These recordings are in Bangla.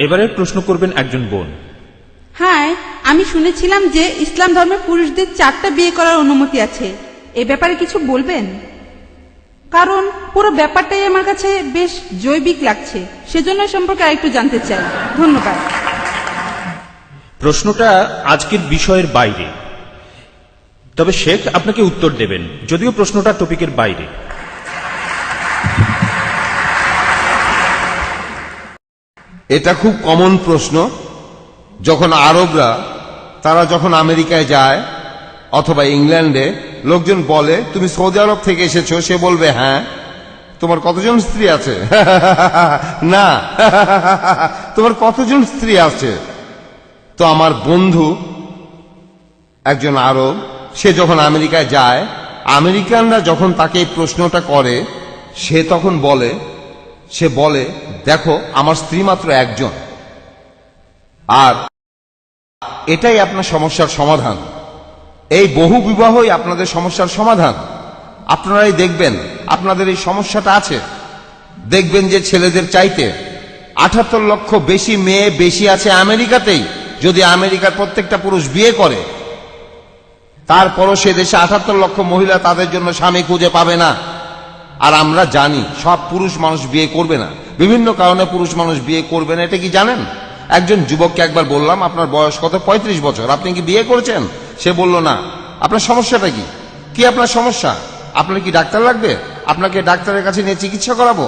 এবারে প্রশ্ন করবেন একজন বোন। হ্যাঁ, আমি শুনেছিলাম যে ইসলাম ধর্মে পুরুষদের 4টা বিয়ে করার অনুমতি আছে। এ ব্যাপারে কিছু বলবেন? কারণ পুরো ব্যাপারটাই আমার কাছে বেশ জৈবিক লাগছে, সেজন্য সম্পর্কে আরেকটু জানতে চাই। ধন্যবাদ। প্রশ্নটা আজকের বিষয়ের বাইরে, তবে শেখ আপনাকে উত্তর দেবেন, যদিও প্রশ্নটা টপিকের বাইরে। এটা খুব কমন প্রশ্ন। যখন আরবরা তারা যখন আমেরিকায় যায় অথবা ইংল্যান্ডে, লোকজন বলে তুমি সৌদি আরব থেকে এসেছো, সে বলবে হ্যাঁ। তোমার কতজন স্ত্রী আছে? না। তোমার কতজন স্ত্রী আছে? তো আমার বন্ধু একজন আরব, সে যখন আমেরিকায় যায়, আমেরিকানরা যখন তাকে এই প্রশ্নটা করে, সে তখন বলে, দেখো আমার স্ত্রী মাত্র একজন। আর এটাই আপনার সমস্যার সমাধান। এই বহু বিবাহই আপনাদের সমস্যার সমাধান। আপনারাই দেখবেন আপনাদের এই সমস্যাটা আছে। দেখবেন যে ছেলেদের চাইতে 78 লক্ষ বেশি মেয়ে বেশি আছে আমেরিকাতেই। যদি আমেরিকার প্রত্যেকটা পুরুষ বিয়ে করে, তারপরও সে দেশে 78 লক্ষ মহিলা তাদের জন্য স্বামী খুঁজে পাবে না। আর আমরা জানি সব পুরুষ মানুষ বিয়ে করবে না, বিভিন্ন কারণে পুরুষ মানুষ বিয়ে করবে না। এটা কি জানেন? একজন যুবককে একবার বললাম, আপনার বয়স কত? 35 বছর, আপনি কি বিয়ে করেছেন? সে বলল না। আপনার সমস্যাটা কি? কি আপনার সমস্যা? আপনার কি ডাক্তার লাগবে? আপনাকে ডাক্তারের কাছে নিয়ে চিকিৎসা করাবো?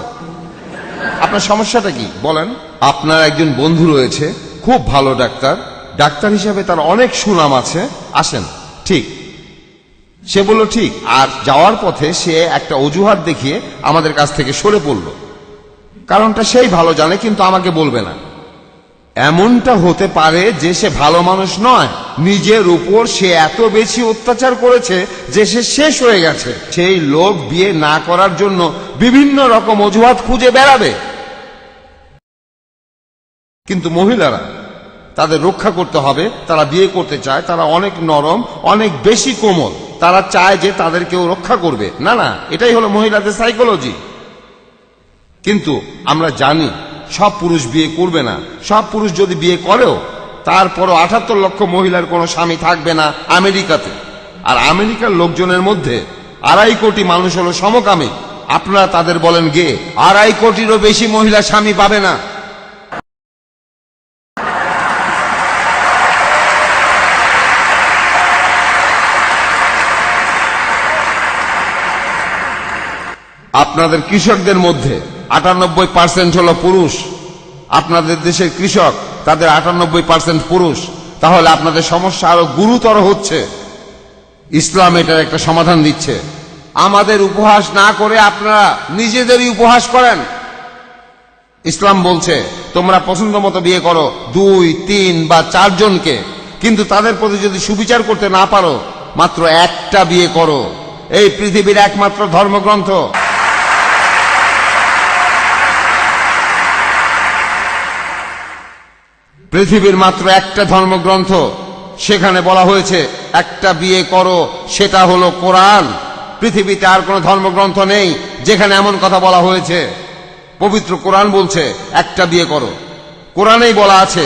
আপনার সমস্যাটা কি বলেন? আপনার একজন বন্ধু রয়েছে, খুব ভালো ডাক্তার, ডাক্তার হিসাবে তার অনেক সুনাম আছে, আসেন। ঠিক। সে বলল ঠিক। আর যাওয়ার পথে সে একটা অজুহাত দেখিয়ে আমাদের কাছ থেকে সরে পড়ল। কারণটা সেই ভালো জানে, কিন্তু আমাকে বলবে না। এমনটা হতে পারে যে সে ভালো মানুষ নয়, নিজের উপর সে এত বেশি অত্যাচার করেছে যে সে শেষ হয়ে গেছে। সেই লোক বিয়ে না করার জন্য বিভিন্ন রকম অজুহাত খুঁজে বেড়াবে। কিন্তু মহিলারা, তাদের রক্ষা করতে হবে, তারা বিয়ে করতে চায়, তারা অনেক নরম, অনেক বেশি কোমল, তারা চায় যে তাদের কেউ রক্ষা করবে। না না, এটাই হলো মহিলাদের সাইকোলজি। কিন্তু আমরা জানি সব পুরুষ বিয়ে করবে না। সব পুরুষ যদি বিয়ে করেও, তারপরও 78 লক্ষ মহিলার কোনো স্বামী থাকবে না আমেরিকাতে। আর আমেরিকার লোকজনের মধ্যে 2.5 কোটি মানুষ হলো সমকামী। আপনারা তাদের বলেন গে। 2.5 কোটিরও বেশি মহিলা স্বামী পাবে না। আপনাদের কৃষকদের মধ্যে 98% হলো পুরুষ। আপনাদের দেশের কৃষক, তাদের 98% পুরুষ। তাহলে আপনাদের সমস্যা আরো গুরুতর হচ্ছে। ইসলাম এটার একটা সমাধান দিচ্ছে। আমাদের উপহাস না করে আপনারা নিজেদেরই উপহাস করেন। ইসলাম বলছে তোমরা পছন্দ মতো বিয়ে করো, 2, 3 বা 4 জনকে, কিন্তু তাদের প্রতি যদি সুবিচার করতে না পারো, মাত্র একটা বিয়ে করো। এই পৃথিবীর একমাত্র ধর্মগ্রন্থ, পৃথিবীর মাত্র একটা ধর্মগ্রন্থ, সেখানে বলা হয়েছে একটা বিয়ে করো, সেটা হলো কোরআন। পৃথিবীতে আর কোনো ধর্মগ্রন্থ নেই যেখানে এমন কথা বলা হয়েছে। পবিত্র কোরআন বলছে একটা বিয়ে করো। কোরআনেই বলা আছে